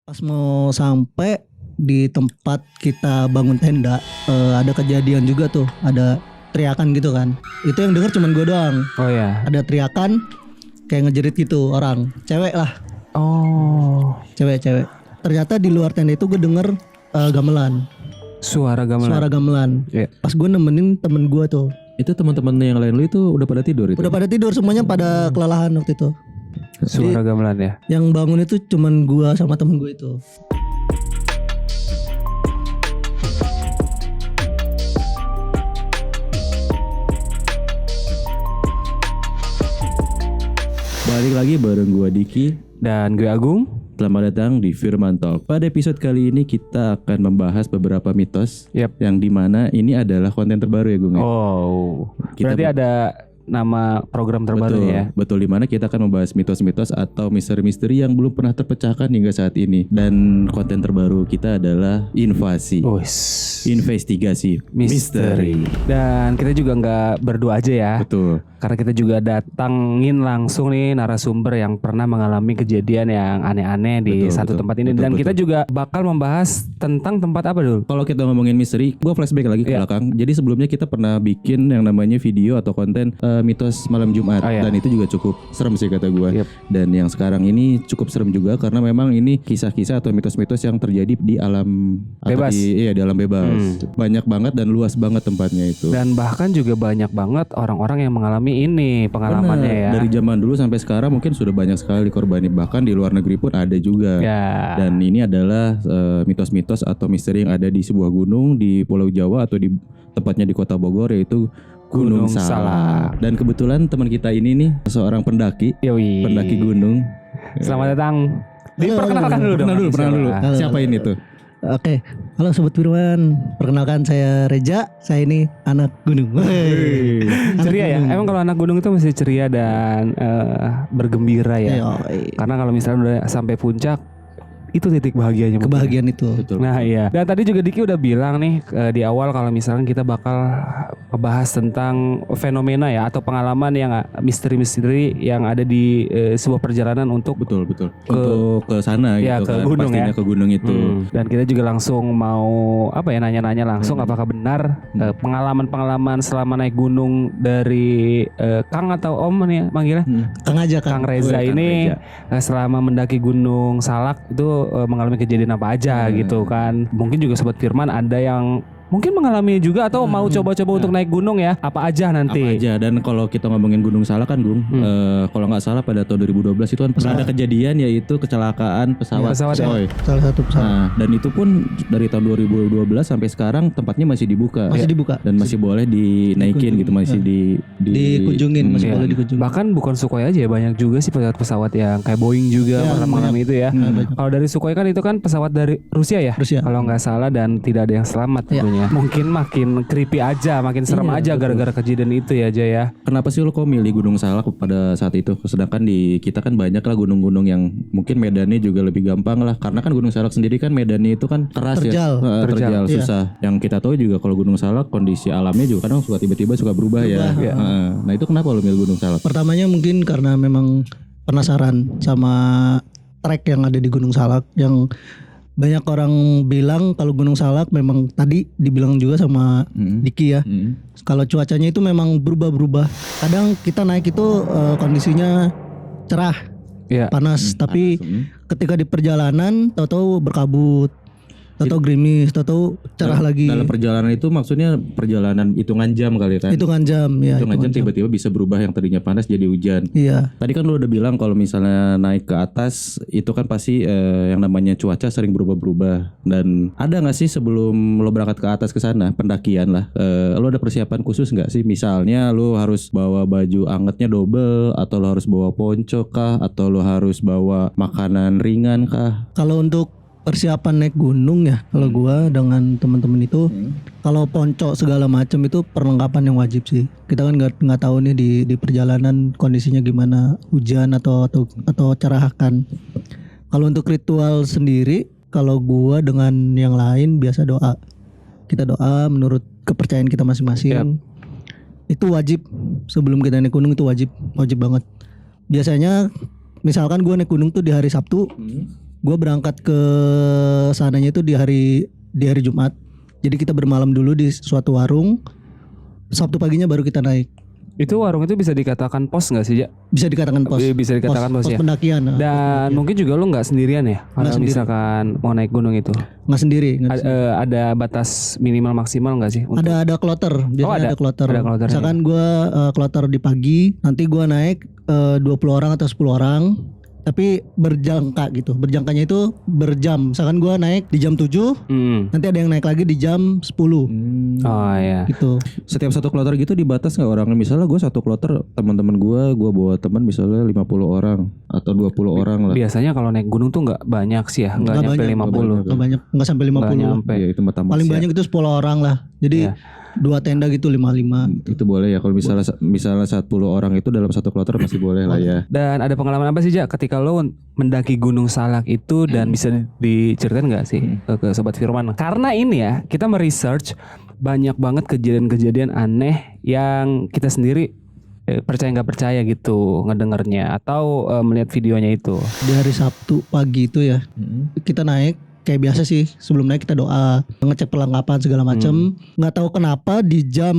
Pas mau sampai di tempat kita bangun tenda, ada kejadian juga tuh, ada teriakan gitu kan. Itu yang denger cuman gue doang. Oh ya. Ada teriakan kayak ngejerit gitu orang, cewek lah, Oh. cewek. Ternyata di luar tenda itu gue denger gamelan, Suara gamelan. suara gamelan. Iya. Pas gue nemenin temen gue tuh, Itu teman-teman yang lain lu itu udah pada tidur itu? udah pada tidur semuanya, pada kelelahan waktu itu. Suara gamelan ya. Yang bangun itu cuman gue sama temen gue itu. Balik lagi bareng gua Diki. Dan gue Agung. Selamat datang di Firman Talk. Pada episode kali ini kita akan membahas beberapa mitos yang dimana ini adalah konten terbaru ya Gung ya? Oh. Kita Berarti ada nama program terbaru betul, ya. betul, dimana kita akan membahas mitos-mitos atau misteri-misteri yang belum pernah terpecahkan hingga saat ini. Dan konten terbaru kita adalah invasi, investigasi, misteri. Dan kita juga nggak berdua aja ya. Betul. Karena kita juga datangin langsung nih narasumber yang pernah mengalami kejadian yang aneh-aneh di Betul, satu betul. tempat ini. Betul, Dan kita betul. juga bakal membahas tentang tempat apa dulu? Kalau kita ngomongin misteri, gue flashback lagi ke Iya. belakang. Jadi sebelumnya kita pernah bikin yang namanya video atau konten mitos malam Jumat, Oh, iya. dan itu juga cukup serem sih kata gue. Yep. Dan yang sekarang ini cukup serem juga karena memang ini kisah-kisah atau mitos-mitos yang terjadi di alam Bebas. di alam bebas. Banyak banget dan luas banget tempatnya itu. Dan bahkan juga banyak banget orang-orang yang mengalami ini pengalamannya ya. Dari zaman dulu sampai sekarang mungkin sudah banyak sekali dikorbankan, bahkan di luar negeri pun ada juga. Ya. Dan ini adalah mitos-mitos atau misteri yang ada di sebuah gunung di Pulau Jawa atau di tepatnya di Kota Bogor, yaitu Gunung Gunung Salak. Salak. Dan kebetulan teman kita ini nih seorang pendaki Yoi. gunung. Selamat datang. Diperkenalkan Halo, dulu dong. Pernah dulu. Halo. Siapa ini tuh? Oke, halo Sobat Firman. Perkenalkan saya Reja. Saya ini anak gunung. Anak Ceria ya. gunung. Emang kalau anak gunung itu mesti ceria dan bergembira ya. Yoi. Karena kalau misalnya udah sampai puncak, itu titik bahagianya. mungkin. Kebahagiaan itu. Betul. Nah iya. Dan tadi juga Diki udah bilang nih di awal kalau misalnya kita bakal ngebahas tentang fenomena ya atau pengalaman yang misteri-misteri yang ada di sebuah perjalanan untuk Betul. Untuk ke sana Ya, gitu ke kan. gunung Pastinya ya. ke gunung itu. Dan kita juga langsung mau nanya-nanya langsung apakah benar pengalaman-pengalaman selama naik gunung dari Kang atau Om nih manggilnya Kang aja Kang. Kang Reza Kang ini Reza. selama mendaki Gunung Salak itu mengalami kejadian apa aja gitu kan. Mungkin juga Sobat Firman ada yang mungkin mengalami juga atau mau coba-coba untuk naik gunung ya. Apa aja nanti. Apa aja. Dan kalau kita ngomongin Gunung Salak kan Gung, kalau nggak salah pada tahun 2012 itu kan pernah ada kejadian yaitu kecelakaan pesawat Pesawat ya. Sukhoi. Salah satu pesawat. Nah, dan itu pun dari tahun 2012 sampai sekarang tempatnya masih dibuka. Masih dibuka. Dan masih boleh dinaikin gitu, masih Dikunjungin, masih Iya. boleh dikunjungin. Bahkan bukan Sukhoi aja ya, banyak juga sih pesawat-pesawat yang kayak Boeing juga Ya, pernah mengalami itu ya. Kalau dari Sukhoi kan itu kan pesawat dari Rusia ya. Rusia. Kalau nggak salah dan tidak ada yang selamat Ya. tentunya. Mungkin makin creepy aja, makin serem aja gara-gara kejadian itu ya aja ya. Kenapa sih lo kok milih Gunung Salak pada saat itu? Sedangkan di kita kan banyak lah gunung-gunung yang mungkin medannya juga lebih gampang lah. Karena kan Gunung Salak sendiri kan medannya itu kan keras Terjal. ya. Terjal, Iya. susah. Yang kita tahu juga kalau Gunung Salak kondisi alamnya juga kadang suka tiba-tiba suka berubah ya. Nah itu kenapa lo milih Gunung Salak? Pertamanya mungkin karena memang penasaran sama trek yang ada di Gunung Salak, yang banyak orang bilang kalau Gunung Salak memang tadi dibilang juga sama Diki ya. Kalau cuacanya itu memang berubah-berubah. Kadang kita naik itu kondisinya cerah, Iya. panas, tapi ketika di perjalanan tahu-tahu berkabut, tahu-tahu gerimis, tahu-tahu cerah lagi. Dalam perjalanan itu maksudnya perjalanan hitungan jam kali kan? Hitungan jam ya. Hitungan jam tiba-tiba bisa berubah yang tadinya panas jadi hujan. Iya. Tadi kan lu udah bilang kalau misalnya naik ke atas itu kan pasti yang namanya cuaca sering berubah-berubah. Dan ada nggak sih sebelum lo berangkat ke atas ke sana pendakian lah, lo ada persiapan khusus nggak sih? Misalnya lo harus bawa baju angetnya double, atau lo harus bawa ponco kah, atau lo harus bawa makanan ringan kah? Kalau untuk persiapan naik gunung ya, kalau gua dengan teman-teman itu, kalau ponco segala macam itu perlengkapan yang wajib sih. Kita kan nggak tahu nih di perjalanan kondisinya gimana, hujan atau cerah kan. Kalau untuk ritual sendiri, kalau gua dengan yang lain biasa doa. Kita doa menurut kepercayaan kita masing-masing. Itu wajib, sebelum kita naik gunung itu wajib banget. Biasanya misalkan gua naik gunung tuh di hari Sabtu. Gue berangkat ke sananya itu di hari Jumat. Jadi kita bermalam dulu di suatu warung. Sabtu paginya baru kita naik. Itu warung itu bisa dikatakan pos nggak sih, Ja? Bisa dikatakan pos. Bisa dikatakan pos ya. pendakian. Dan mungkin juga lu nggak sendirian ya kalau Nggak sendiri. misalkan mau naik gunung itu. Nggak sendiri. Ada batas minimal maksimal nggak sih? Ada kloter. Biasanya ada. ada kloter. Ada kloternya. Misalkan gue kloter di pagi, nanti gue naik 20 orang atau 10 orang. Tapi berjangka gitu. Berjangkanya itu berjam. Misalkan gue naik di jam 7, nanti ada yang naik lagi di jam 10 Oh ya. gitu. Setiap satu kloter gitu dibatas nggak orangnya? Misalnya gue satu kloter teman-teman gue bawa teman misalnya 50 orang atau 20 orang lah. Biasanya kalau naik gunung tuh nggak banyak sih ya, nggak nyampe 50. Nggak banyak, nggak sampai 50. Nggak nyampe. Ya itu mah tamas Paling ya. banyak itu 10 orang lah. Jadi 2 tenda gitu 55. Itu boleh ya kalau misalnya 10 orang itu dalam satu kloter masih boleh lah ya. Dan ada pengalaman apa sih, Ja, ketika lo mendaki Gunung Salak itu dan bisa diceritain nggak sih ke Sobat Firman? Karena ini ya, kita meresearch banyak banget kejadian-kejadian aneh yang kita sendiri percaya nggak percaya gitu ngedengernya atau melihat videonya itu. Di hari Sabtu pagi itu ya, kita naik. Kayak biasa sih, sebelum naik kita doa, ngecek perlengkapan segala macam. Nggak tahu kenapa di jam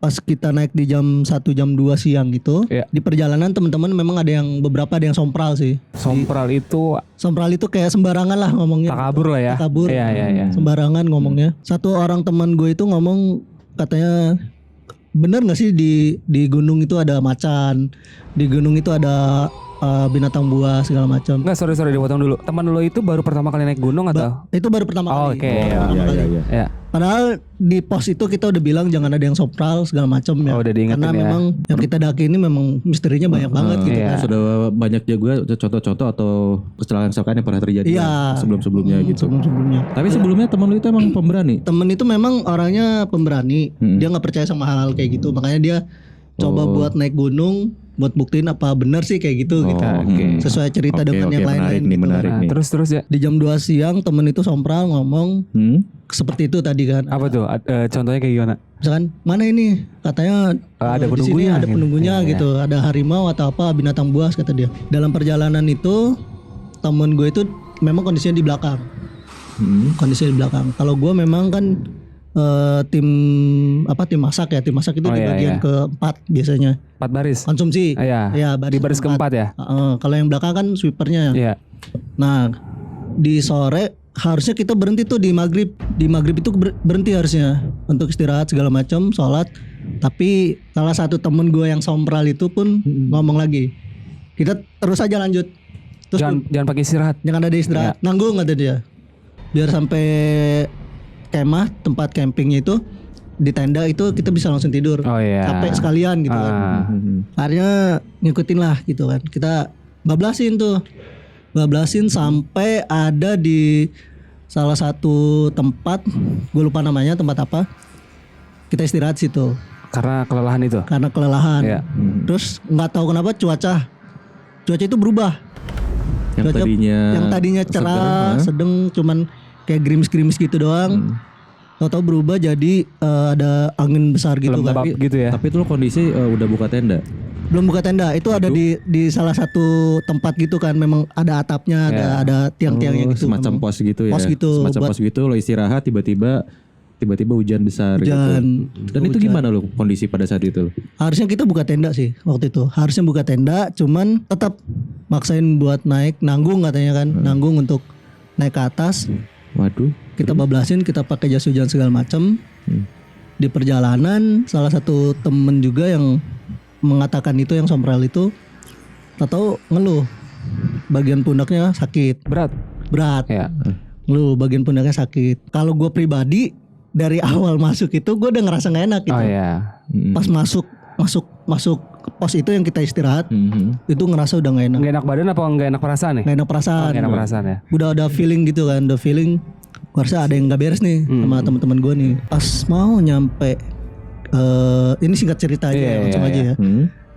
pas kita naik di jam 1 jam 2 siang gitu, di perjalanan teman-teman memang ada yang beberapa ada yang sompral sih. Sompral itu Sompral itu kayak sembarangan lah ngomongnya. takabur lah ya. Takabur. Iya. Sembarangan ngomongnya. Satu orang teman gue itu ngomong katanya, bener nggak sih di gunung itu ada macan, di gunung itu ada binatang buas segala macam. Enggak, sorry dipotong dulu. Teman lo itu baru pertama kali naik gunung atau? Itu baru pertama kali. Oke. Pertama kali. Ya. Padahal di pos itu kita udah bilang jangan ada yang sompral segala macam ya. Oh, udah diingetin karena ya. memang yang kita daki ini memang misterinya banyak banget gitu iya. kan. Sudah banyak juga contoh-contoh atau kecelakaan yang pernah terjadi sebelum-sebelumnya gitu. Sebelum-sebelumnya. Tapi sebelumnya teman lu itu emang pemberani. Temen itu memang orangnya pemberani. Dia nggak percaya sama hal-hal kayak gitu. Makanya dia coba buat naik gunung, buat buktiin apa benar sih kayak gitu gitu. Sesuai cerita dengan yang lain-lain gitu. Menarik Nah, nih. terus ya. Di jam 2 siang temen itu sompral ngomong seperti itu tadi kan. Apa tuh? Contohnya kayak gimana? Misalkan mana ini katanya Ada di sini penunggunya, ada gitu. penunggunya gitu, ada harimau atau apa binatang buas kata dia. Dalam perjalanan itu temen gue itu memang kondisinya di belakang. Kondisinya di belakang. Kalau gue memang kan tim masak ya. Tim masak itu di bagian keempat biasanya. 4 baris. Konsumsi. Iya. Ya, Di baris keempat ya. Kalau yang belakang kan sweepernya. Iya. Nah, di sore harusnya kita berhenti tuh di maghrib. Di maghrib itu berhenti harusnya untuk istirahat segala macam, sholat. Tapi salah satu temen gue yang sompral itu pun ngomong lagi, kita terus aja lanjut. Terus Jangan pakai istirahat. jangan ada istirahat, nanggung kata dia. Biar sampai kemah tempat campingnya itu di tenda itu kita bisa langsung tidur. Oh iya. Capek sekalian gitu kan. Akhirnya ngikutin lah gitu kan. Kita bablasin sampai ada di salah satu tempat, gue lupa namanya tempat apa. Kita istirahat situ Karena kelelahan itu. karena kelelahan. Iya. Terus nggak tahu kenapa cuaca itu berubah. Yang tadinya cerah, sedang cuman kayak gerimis-gerimis gitu doang. Tahu-tahu berubah jadi ada angin besar gitu Lembab kan. gitu ya. Tapi itu lo kondisi udah buka tenda. Belum buka tenda, itu ada di salah satu tempat gitu kan, memang ada atapnya, ada tiang-tiangnya gitu. Semacam memang. pos gitu ya. Pos gitu, Semacam pos gitu lo istirahat tiba-tiba hujan besar gitu. Dan itu gimana lo kondisi pada saat itu lo? Harusnya kita buka tenda sih waktu itu. Harusnya buka tenda, cuman tetap maksain buat naik, nanggung katanya kan, nanggung untuk naik ke atas. Waduh. Kita bablasin, kita pakai jas hujan segala macam. Di perjalanan salah satu temen juga yang mengatakan itu, yang sompral itu, tahu ngeluh bagian pundaknya sakit, Berat. berat, ngeluh bagian pundaknya sakit. Kalau gue pribadi dari awal masuk itu gue udah ngerasa nggak enak gitu. Oh iya. Pas masuk pos itu yang kita istirahat, itu ngerasa udah nggak enak. Nggak enak badan apa nggak enak perasaan nih? Nggak enak perasaan. Nggak enak perasaan ya. Udah ada feeling gitu kan, udah feeling. Gue rasa ada yang nggak beres nih sama teman-teman gue nih. Pas mau nyampe, ini singkat cerita aja, langsung aja ya.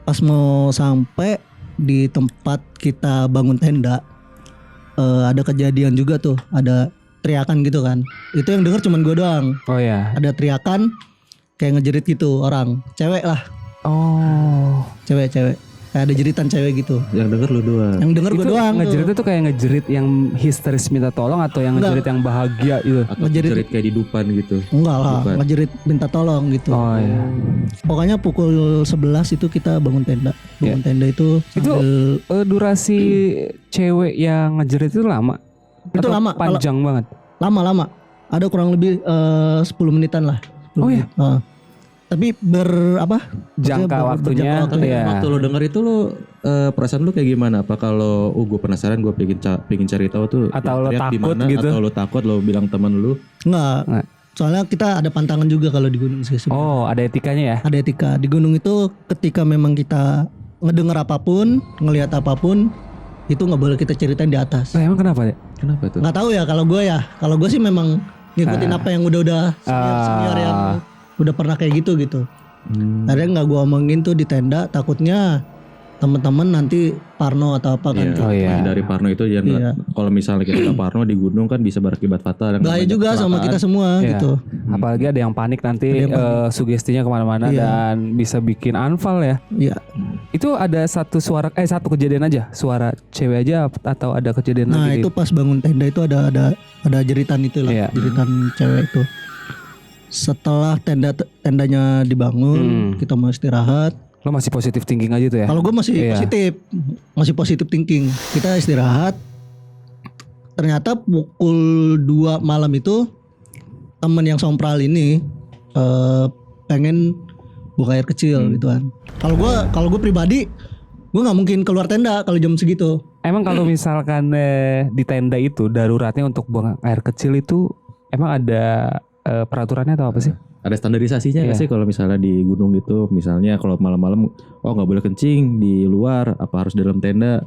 Pas mau sampai di tempat kita bangun tenda, ada kejadian juga tuh, ada teriakan gitu kan. Itu yang denger cuman gue doang. Oh iya. Ada teriakan kayak ngejerit gitu orang, cewek lah. Oh. Cewek. kayak ada jeritan cewek gitu. Yang denger lu doang. Yang denger gue Itu doang. ngejerit tuh. itu kayak ngejerit yang histeris minta tolong atau yang ngejerit yang bahagia gitu? Atau Ngejerit. jerit kayak di depan gitu. Enggak lah, Bukan. ngejerit minta tolong gitu. Oh iya. Pokoknya pukul 11 itu kita bangun tenda. Bangun tenda itu Itu sambil- durasi cewek yang ngejerit itu lama? Itu Atau lama, panjang banget. lama. Ada kurang lebih 10 menitan lah. 10 Oh iya? menit. Tapi Jangka waktunya, waktu. Tapi Iya. waktu lu denger itu lu perasaan lu kayak gimana? Apa kalau gue penasaran, gue pengen cari tahu tuh Atau yang lu teriak di takut mana, gitu? atau lu takut lu bilang teman lu? Enggak. Soalnya kita ada pantangan juga kalau di gunung sih sebenarnya. Oh, ada etikanya ya? Ada etika di gunung itu, ketika memang kita ngedenger apapun, ngelihat apapun, itu nggak boleh kita ceritain di atas. Emang kenapa ya? Kenapa tuh? Nggak tahu ya, kalau gue sih memang ngikutin apa yang udah senior yang udah pernah kayak gitu. Akhirnya nggak gue omongin tuh di tenda, takutnya teman-teman nanti parno atau apa kan. Iya, Oh, iya. dari Parno itu ya Iya. kalau misalnya kita Parno di gunung kan bisa berakibat fatal. dan Bahaya banyak juga sama kecelakaan. kita semua Iya. gitu. Apalagi ada yang panik nanti sugestinya kemana-mana dan bisa bikin unfall ya. Iya. Itu ada satu kejadian aja, suara cewek aja atau ada kejadian Nah lagi? itu pas bangun tenda itu ada jeritan itu lah, Iya. jeritan cewek itu. Setelah tendanya dibangun, kita mau istirahat. Lo masih positif thinking aja tuh ya? Kalau gue masih Iya. masih positif thinking. Kita istirahat. Ternyata pukul 2 malam itu temen yang sompral ini pengen buka air kecil gitu kan. Kalau gue pribadi, gue nggak mungkin keluar tenda kalau jam segitu. Emang kalau misalkan di tenda itu daruratnya untuk buang air kecil itu emang ada peraturannya atau apa sih? Ada standarisasinya nggak Iya. sih kalau misalnya di gunung gitu, misalnya kalau malam-malam, oh nggak boleh kencing di luar, apa harus dalam tenda?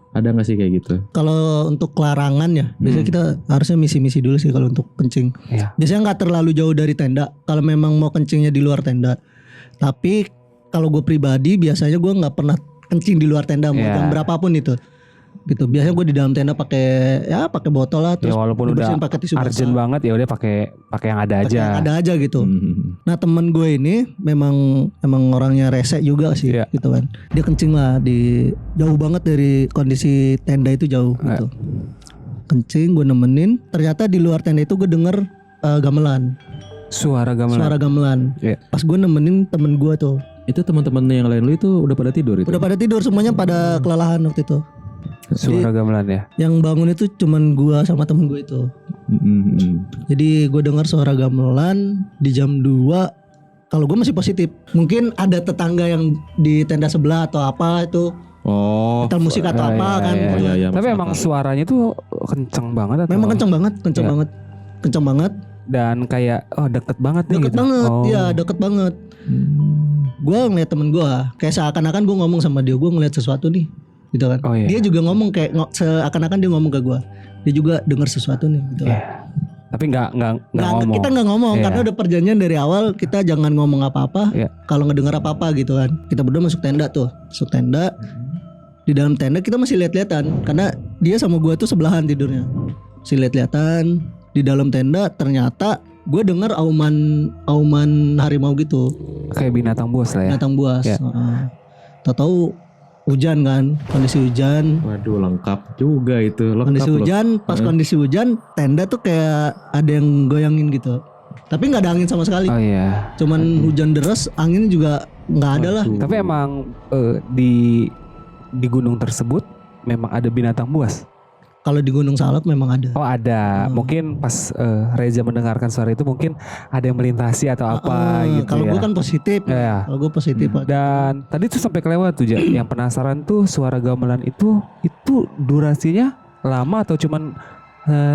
Ada nggak sih kayak gitu? Kalau untuk larangan ya, biasanya kita harusnya misi-misi dulu sih kalau untuk kencing. Iya. Biasanya nggak terlalu jauh dari tenda. Kalau memang mau kencingnya di luar tenda. Tapi kalau gue pribadi biasanya gue nggak pernah kencing di luar tenda mau Iya. jam berapapun itu. Gitu. Biasanya gue di dalam tenda pakai botol lah, terus Ya walaupun udah dibersihin pakai tisu basah. urgent banget ya udah pakai yang ada Pakai aja. yang ada aja gitu. Nah temen gue ini emang orangnya rese juga sih Iya. gitu kan. Dia kencing lah di jauh banget dari kondisi tenda itu jauh gitu. Kencing gue nemenin. Ternyata di luar tenda itu gue denger gamelan. Suara gamelan. Suara gamelan. Iya. Pas gue nemenin temen gue tuh. Itu teman-teman yang lain lu itu udah pada tidur itu? Udah pada tidur semuanya, pada kelelahan waktu itu. Suara gamelan ya. Yang bangun itu cuman gue sama temen gue itu. Jadi gue dengar suara gamelan di jam 2. Kalau gue masih positif. Mungkin ada tetangga yang di tenda sebelah atau apa itu. Oh, Metal musik atau apa kan. iya, gitu. iya. Tapi masuk emang akal. suaranya tuh kenceng banget atau? Memang kencang banget, Iya. kencang banget. Dan kayak deket banget nih Deket gitu. banget, Oh. ya deket banget. Gue ngeliat temen gue, kayak seakan-akan gue ngomong sama dia, gue ngeliat sesuatu nih, gitu kan. Oh, iya. Dia juga ngomong kayak seakan-akan dia ngomong ke gue, dia juga dengar sesuatu nih, gitu. Iya. Tapi nggak ngomong. Kita nggak ngomong Iya. karena udah perjanjian dari awal kita jangan ngomong apa-apa. Iya. Kalau ngedengar apa-apa gitu kan. Kita berdua masuk tenda tuh, masuk tenda. Di dalam tenda kita masih lihat-lihatan karena dia sama gue tuh sebelahan tidurnya. Masih lihat-lihatan di dalam tenda. Ternyata gue dengar auman harimau gitu, Kayak binatang buas lah ya. binatang buas. Iya. Tahu-tahu hujan kan, kondisi hujan. Waduh, lengkap juga itu. Lengkap Kondisi loh. hujan, pas kondisi hujan tenda tuh kayak ada yang goyangin gitu. Tapi nggak ada angin sama sekali. Oh iya. Cuman hujan deras, angin juga nggak ada lah. Tapi emang di gunung tersebut memang ada binatang buas. Kalau di Gunung Salak memang ada. Oh ada. Mungkin pas Reza mendengarkan suara itu mungkin ada yang melintasi atau apa gitu Kalau ya. gue kan positif. Iya. Kalau gue positif. Dan tadi tuh sampai kelewat tuh Ja. Yang penasaran tuh suara gamelan itu durasinya lama atau cuman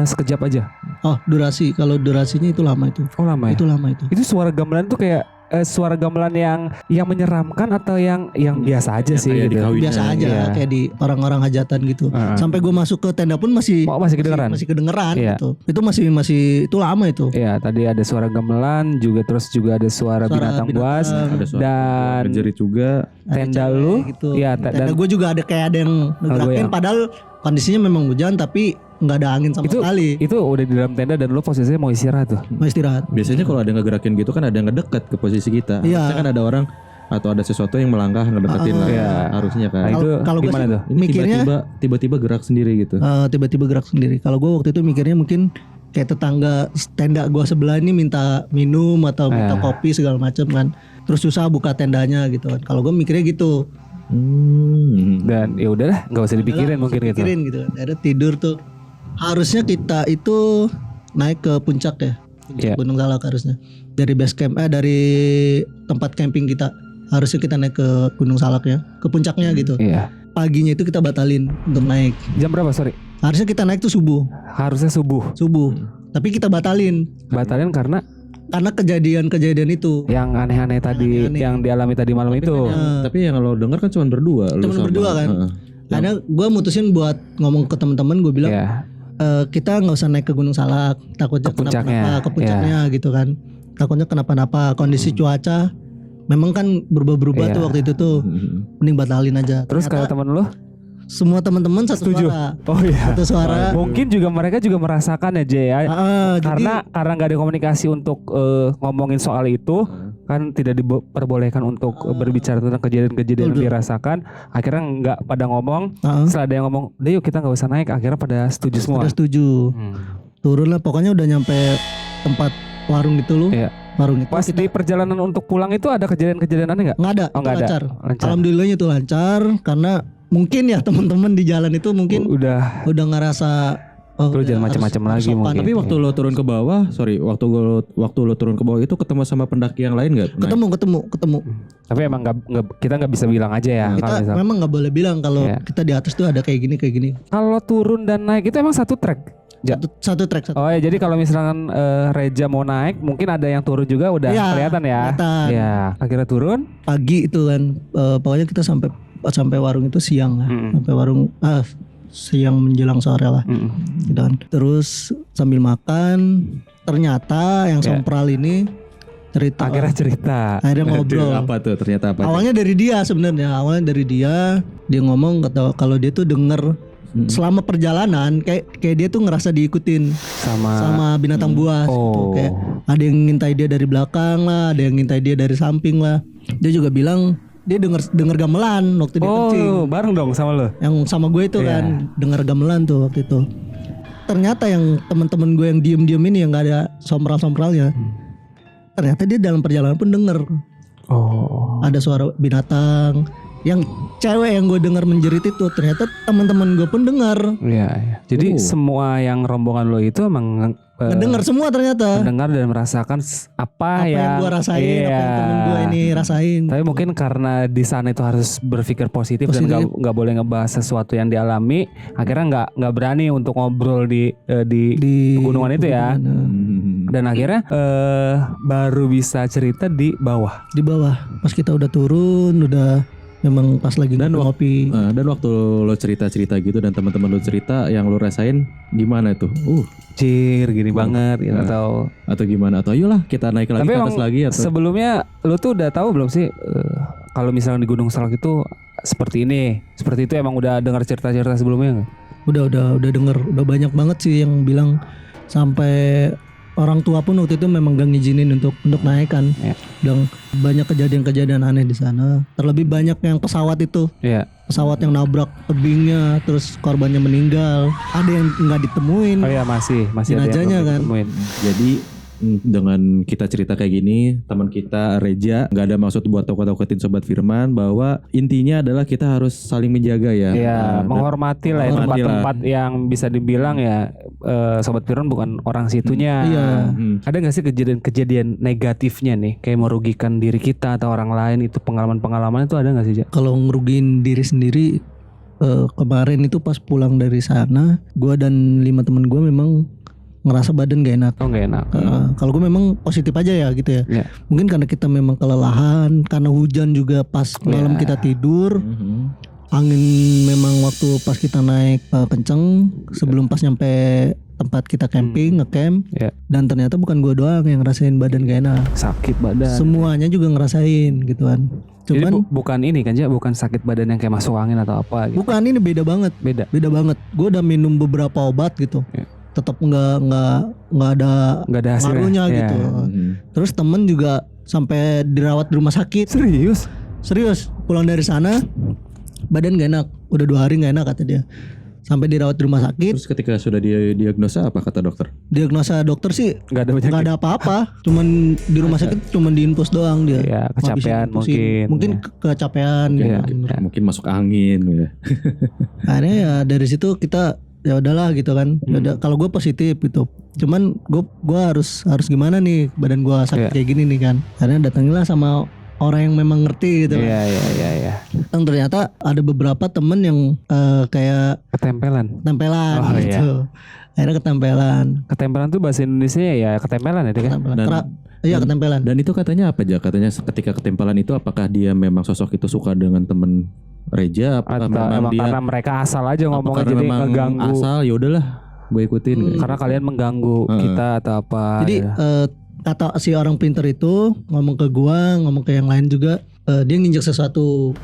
sekejap aja? Oh durasi. Kalau durasinya itu lama itu. Oh lama ya. Itu lama itu. Itu suara gamelan tuh kayak suara gamelan yang menyeramkan atau yang biasa aja sih kayak gitu. dikawin. Biasa aja Iya. kayak di orang-orang hajatan gitu. Heeh. Sampai gue masuk ke tenda pun masih Masih kedengeran. masih kedengeran Iya. gitu. Itu masih itu lama itu. Iya, tadi ada suara gamelan juga terus juga ada suara binatang buas Ada suara dan ngejerit juga. tenda cewek lu gitu. ya Tenda dan gue juga ada kayak ada yang ngegerakin goyang. padahal kondisinya memang hujan tapi nggak ada angin sama sekali. itu udah di dalam tenda dan lu posisinya mau istirahat tuh. Mau istirahat. Biasanya kalau ada yang ngegerakin gitu kan ada yang ngedekat ke posisi kita. Iya. Harusnya kan ada orang atau ada sesuatu yang melangkah ngedeketin lah. Iya. Harusnya kan. Nah, itu Kalau gue gimana sih tuh? Ini mikirnya tiba-tiba gerak sendiri gitu. tiba-tiba gerak sendiri. Kalau gue waktu itu mikirnya mungkin kayak tetangga tenda gue sebelah ini minta minum atau minta kopi segala macam kan. Terus susah buka tendanya gitu kan. Kalau gue mikirnya gitu. Dan ya udahlah, nggak usah dipikirin mungkin gitu. Pikirin gitu kan. Akhirnya tidur tuh. Harusnya kita itu naik ke puncak ya. Puncak Iya. Gunung Salak harusnya. Dari base camp dari tempat camping kita. Harusnya kita naik ke Gunung Salaknya, ke puncaknya gitu. Iya. Paginya itu kita batalin untuk naik. Jam berapa sorry? Harusnya kita naik tuh subuh. Harusnya subuh. Tapi kita batalin Batalin karena kejadian-kejadian itu. yang aneh-aneh tadi, yang dialami tadi malam itu. Tapi yang lo denger kan cuma berdua. Cuma berdua kan. Karena gue mutusin buat ngomong ke teman-teman, gue bilang Iya. kita nggak usah naik ke Gunung Salak, takutnya Ke puncaknya, kenapa-napa, ke puncaknya gitu kan. Takutnya kenapa-napa. Kondisi cuaca memang kan berubah-berubah Iya. tuh waktu itu tuh. Mending batalin aja. Terus kalau temen lu? Semua teman-teman satu Setuju. suara. Oh iya. Satu suara. Mungkin juga mereka juga merasakan ya Jay ya. Jadi Karena nggak ada komunikasi untuk ngomongin soal itu, kan tidak diperbolehkan untuk berbicara tentang kejadian-kejadian yang dirasakan. Akhirnya nggak pada ngomong. Setelah ada yang ngomong, "Udah yuk kita nggak usah naik." Akhirnya pada setuju semua. udah setuju. Turun lah, pokoknya udah nyampe tempat warung itu loh. Iya. Warung itu Pas di perjalanan untuk pulang itu ada kejadian-kejadian aneh nggak? nggak ada, Oh, itu nggak ada. lancar. Lancar. Alhamdulillahnya itu lancar karena mungkin ya teman-teman di jalan itu mungkin Udah udah ngerasa lu jangan macam-macam lagi mungkin. Tapi waktu lo turun ke bawah, waktu lo turun ke bawah itu ketemu sama pendaki yang lain nggak? ketemu. Tapi emang kita nggak bisa bilang aja ya. Kalau Kita misal- memang nggak boleh bilang kalau Iya. kita di atas tuh ada kayak gini. Kalau turun dan naik itu emang satu trek. Ja. Satu track satu. Oh ya, jadi kalau misalkan Reja mau naik, mungkin ada yang turun juga udah Iya, kelihatan ya. kelihatan. Ya, akhirnya turun. Pagi itu kan pokoknya kita sampai warung itu siang lah. Sampai warung siang menjelang sore lah. Gitu kan. Terus sambil makan ternyata yang sompral ini cerita. Akhirnya ngobrol. Apa tuh? Ternyata apa? Awalnya dari dia sebenarnya. Dia ngomong kalau dia tuh denger selama perjalanan kayak dia tuh ngerasa diikutin sama binatang buas gitu. Kayak ada yang ngintai dia dari belakang lah, ada yang ngintai dia dari samping lah. Dia juga bilang dia denger gamelan waktu dia kencing. Oh, bareng dong sama lo. Yang sama gue itu kan denger gamelan tuh waktu itu. Ternyata yang teman-teman gue yang diem-diem ini yang nggak ada sompral-sompralnya. Ternyata dia dalam perjalanan pun denger. Ada suara binatang. Yang cewek yang gue dengar menjerit itu ternyata teman-teman gue pun dengar. Iya. Jadi semua yang rombongan lo itu emang Ngedengar semua ternyata. mendengar dan merasakan apa yang gue rasain, apa yang temen gue ini rasain. Tapi mungkin karena di sana itu harus berpikir positif. Dan nggak boleh ngebahas sesuatu yang dialami, akhirnya nggak berani untuk ngobrol di pegunungan itu ya. Dan akhirnya baru bisa cerita di bawah. Di bawah pas kita udah turun, udah memang pas lagi ngopi. Dan waktu lo cerita-cerita gitu dan teman-teman lo cerita yang lo rasain gimana tuh? Cir gini banget gitu, atau gimana? Atau ayolah kita naik lagi ke atas lagi atau sebelumnya lo tuh udah tahu belum sih kalau misalnya di Gunung Salak itu seperti ini, seperti itu, emang udah dengar cerita-cerita sebelumnya nggak? Udah denger, udah banyak banget sih yang bilang sampai orang tua pun waktu itu memang gak ngizinin untuk naik kan. Dan banyak kejadian-kejadian aneh di sana. Terlebih banyak yang pesawat itu. Pesawat yang nabrak tebingnya, terus korbannya meninggal. Ada yang nggak ditemuin. Oh iya, masih ada jenazahnya yang belum kan. ditemuin. Jadi dengan kita cerita kayak gini, teman kita Reja nggak ada maksud buat takut-takutin Sobat Firman, bahwa intinya adalah kita harus saling menjaga ya. Iya, menghormati lah ya tempat-tempat yang bisa dibilang ya Sobat Firman bukan orang situnya. Ada nggak sih kejadian-kejadian negatifnya nih, kayak merugikan diri kita atau orang lain, itu pengalaman-pengalaman itu ada nggak sih, Ja? Kalau ngerugiin diri sendiri, kemarin itu pas pulang dari sana, gue dan 5 temen gue memang ngerasa badan gak enak. Oh, gak enak. Kalau gue memang positif aja ya gitu ya. Mungkin karena kita memang kelelahan, karena hujan juga pas malam kita tidur. Angin memang waktu pas kita naik kenceng sebelum pas nyampe tempat kita camping, ngecamp. Dan ternyata bukan gue doang yang ngerasain badan gak enak. Sakit badan. Semuanya juga ngerasain gitu kan. Cuman jadi bukan ini kan, Ja, bukan sakit badan yang kayak masuk angin atau apa gitu. Bukan, ini beda banget. Beda banget. Gue udah minum beberapa obat gitu. Tetap nggak ada hasilnya ngaruhnya gitu. Terus temen juga sampai dirawat di rumah sakit. Serius? Serius, pulang dari sana badan gak enak, udah 2 hari gak enak kata dia. Sampai dirawat di rumah sakit. Terus ketika sudah diagnosa apa kata dokter? Diagnosa dokter sih Nggak ada penyakit. nggak ada apa-apa, cuman di rumah sakit cuman diinfus doang dia. Ya, kecapean Ngabisin. Mungkin ya. kecapean Iya. gitu. Mungkin masuk angin ya. Akhirnya ya dari situ kita ya udahlah gitu kan. Ya udah, kalau gue positif gitu. Cuman gue harus gimana nih, badan gue sakit Iya. kayak gini nih kan. Akhirnya datangilah sama orang yang memang ngerti gitu. Iya. Dan ternyata ada beberapa temen yang kayak Ketempelan. ketempelan Oh, gitu. Akhirnya ketempelan. Ketempelan tuh bahasa Indonesia ya ketempelan ya dia kan? Ketempelan. Dan- Iya ketempelan. Dan itu katanya apa aja? Katanya ketika ketempelan itu apakah dia memang sosok itu suka dengan temen Reja? Apakah Atau memang emang dia karena mereka asal aja apa ngomongnya karena jadi memang ngeganggu. asal ya udahlah gue ikutin gitu. Karena kalian mengganggu kita atau apa. Jadi ya. kata si orang pinter itu ngomong ke gua, ngomong ke yang lain juga, dia nginjek sesuatu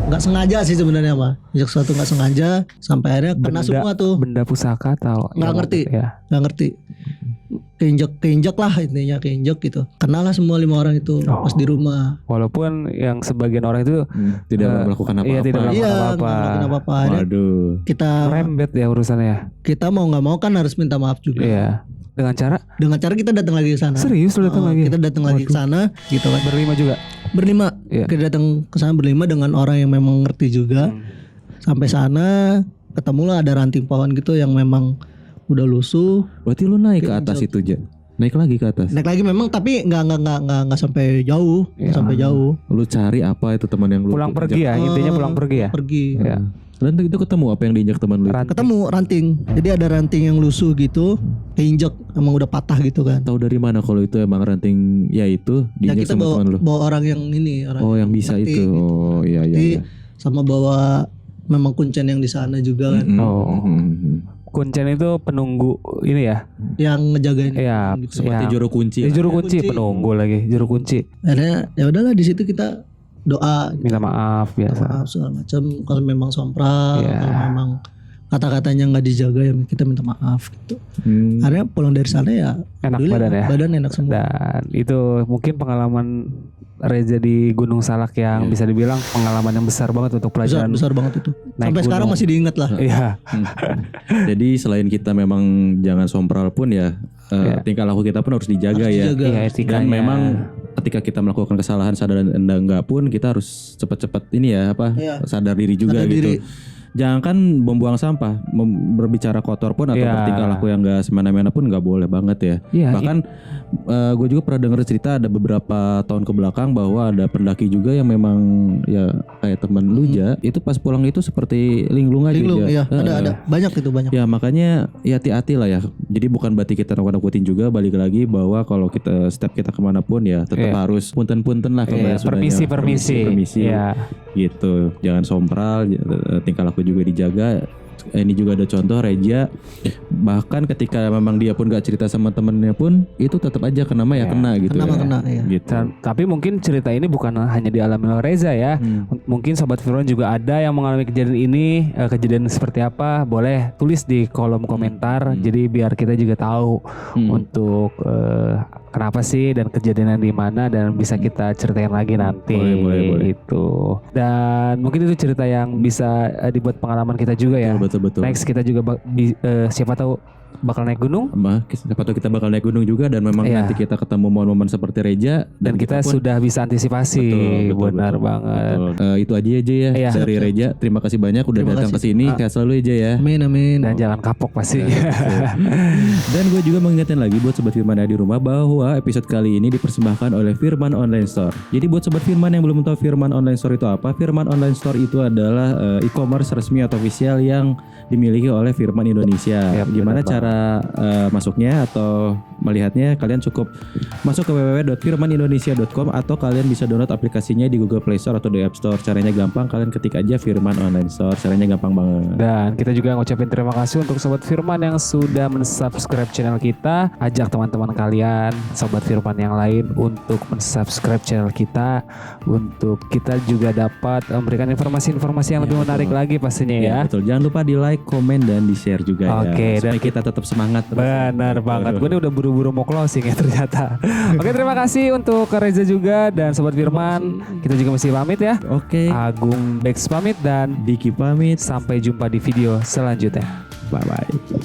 nggak sengaja sih sebenarnya mah, nginjek sesuatu nggak sengaja sampai akhirnya kena semua tuh, benda pusaka atau Nggak ngerti. ya. nggak ngerti, keinjek lah intinya, keinjek gitu, kenalah semua 5 orang itu pas di rumah. Walaupun yang sebagian orang itu Tidak melakukan apa-apa. iya, tidak melakukan Iya, apa-apa. nggak melakukan apa-apa. Akhirnya Waduh. kita Rembet ya urusannya. mau nggak mau kan harus minta maaf juga. Iya. Dengan cara Dengan cara kita datang lagi ke sana. serius lu datang lagi. Kita datang lagi ke sana gitu kan. Berlima juga. Berlima. Iya. Kita datang ke sana berlima dengan orang yang memang ngerti juga. Sampai sana ketemulah ada ranting pohon gitu yang memang udah lusuh. Berarti lu naik ke atas itu aja. Naik lagi ke atas. Naik lagi memang tapi nggak sampai jauh, nggak Iya. sampai jauh. Lu cari apa itu teman yang lu Pulang pergi ya, intinya pulang pergi ya. Pergi. Iya. Dan itu ketemu apa yang diinjak teman lu? Ranting. Ketemu ranting. Jadi ada ranting yang lusuh gitu, keinjek emang udah patah gitu kan. Tahu dari mana kalau itu emang ranting ya itu Ya diinjak kita sama bawa, teman lu? bawa orang yang ini, orang Oh, yang bisa ngerti itu. gitu. Oh, iya iya. Jadi iya. sama bawa memang kuncen yang di sana juga kan, Mm-mm. Oh. Mm-mm. Kuncen itu penunggu ini ya. yang ngejagain Iya, gitu. Seperti ya. juru kunci. Ya, lah. juru kunci, Kunci. penunggu lagi, juru kunci. Akhirnya ya udahlah di situ kita doa gitu. Minta maaf biasa. Maaf segala macam, kalau memang sompral, Iya. kalau memang kata-katanya nggak dijaga ya kita minta maaf gitu. Hmm. Akhirnya pulang dari sana ya Enak alhamdulillah, badan ya. badan enak semua. Dan itu mungkin pengalaman Reza di Gunung Salak yang bisa dibilang pengalaman yang besar banget untuk besar, pelajaran. besar banget itu. naik Sampai sekarang gunung. masih diingat lah. Iya. Jadi selain kita memang jangan sompral pun ya tingkah laku kita pun harus dijaga Harus ya. dijaga. Iya, etikanya. Dan memang ketika kita melakukan kesalahan sadar dan enggak pun kita harus cepat-cepat ini ya apa Iya. sadar diri juga Sadar gitu. diri. Jangan kan membuang sampah, berbicara kotor pun atau Iya. bertingkah laku yang enggak semena-mena pun nggak boleh banget ya. Iya, Bahkan gue juga pernah dengar cerita ada beberapa tahun ke belakang bahwa ada pendaki juga yang memang ya kayak teman lu Ja, itu pas pulang itu seperti linglung aja. Linglung, Ja. iya, ada banyak itu banyak. Ya makanya ya hati-hati lah ya. Jadi bukan berarti kita nakut-nakutin juga, balik lagi bahwa kalau kita step kita kemanapun ya tetap Iya. harus punten-punten lah Iya, kepada permisi. Iya. Gitu. Jangan sompral, tingkah laku juga dijaga. Ini juga ada contoh Reja, bahkan ketika memang dia pun gak cerita sama temennya pun itu tetap aja kena mah ya kena gitu. Kena mah ya. kena, iya. Gitu. Tapi mungkin cerita ini bukan hanya dialami oleh Reza ya. Mungkin Sobat Firman juga ada yang mengalami kejadian ini. Kejadian seperti apa? Boleh tulis di kolom komentar. Jadi biar kita juga tahu untuk kenapa sih dan kejadiannya di mana dan bisa kita ceritain lagi nanti. Boleh. Itu. Dan mungkin itu cerita yang bisa dibuat pengalaman kita juga ya. Betul. Next kita juga siapa tahu bakal naik gunung. Siapa tahu kita bakal naik gunung juga dan memang Iya. nanti kita ketemu momen-momen seperti Reja Dan kita pun- sudah bisa antisipasi. Benar banget. Betul. Itu aja ya Iya. dari Reja. Terima kasih banyak udah Terima datang ke kasih. sini. Sehat selalu aja ya. Amin. Dan jangan kapok pasti. Dan gue juga mengingatkan lagi buat Sobat Firman yang di rumah bahwa episode kali ini dipersembahkan oleh Firman Online Store. Jadi buat Sobat Firman yang belum tahu Firman Online Store itu apa, Firman Online Store itu adalah e-commerce resmi atau official yang dimiliki oleh Firman Indonesia. Yap, Gimana benar cara masuknya atau melihatnya? Kalian cukup masuk ke www.firmanindonesia.com atau kalian bisa download aplikasinya di Google Play Store atau di App Store. Caranya gampang, kalian ketik aja Firman Online Store. Caranya gampang banget. Dan kita juga ngucapin terima kasih untuk Sobat Firman yang sudah mensubscribe channel kita. Ajak teman-teman kalian, Sobat Firman yang lain untuk mensubscribe channel kita. Untuk kita juga dapat memberikan informasi-informasi yang lebih menarik lagi pastinya ya. Betul. Jangan lupa di like, komen dan di share juga Oke, ya. Supaya dan kita tetap semangat terus. Benar banget. Gue udah buru-buru buru-buru mau closing ya ternyata. Oke, terima kasih untuk Reza juga dan Sobat Firman. Kita juga mesti pamit ya. Oke. Agung Bex pamit dan Diki pamit. sampai jumpa di video selanjutnya. Bye bye.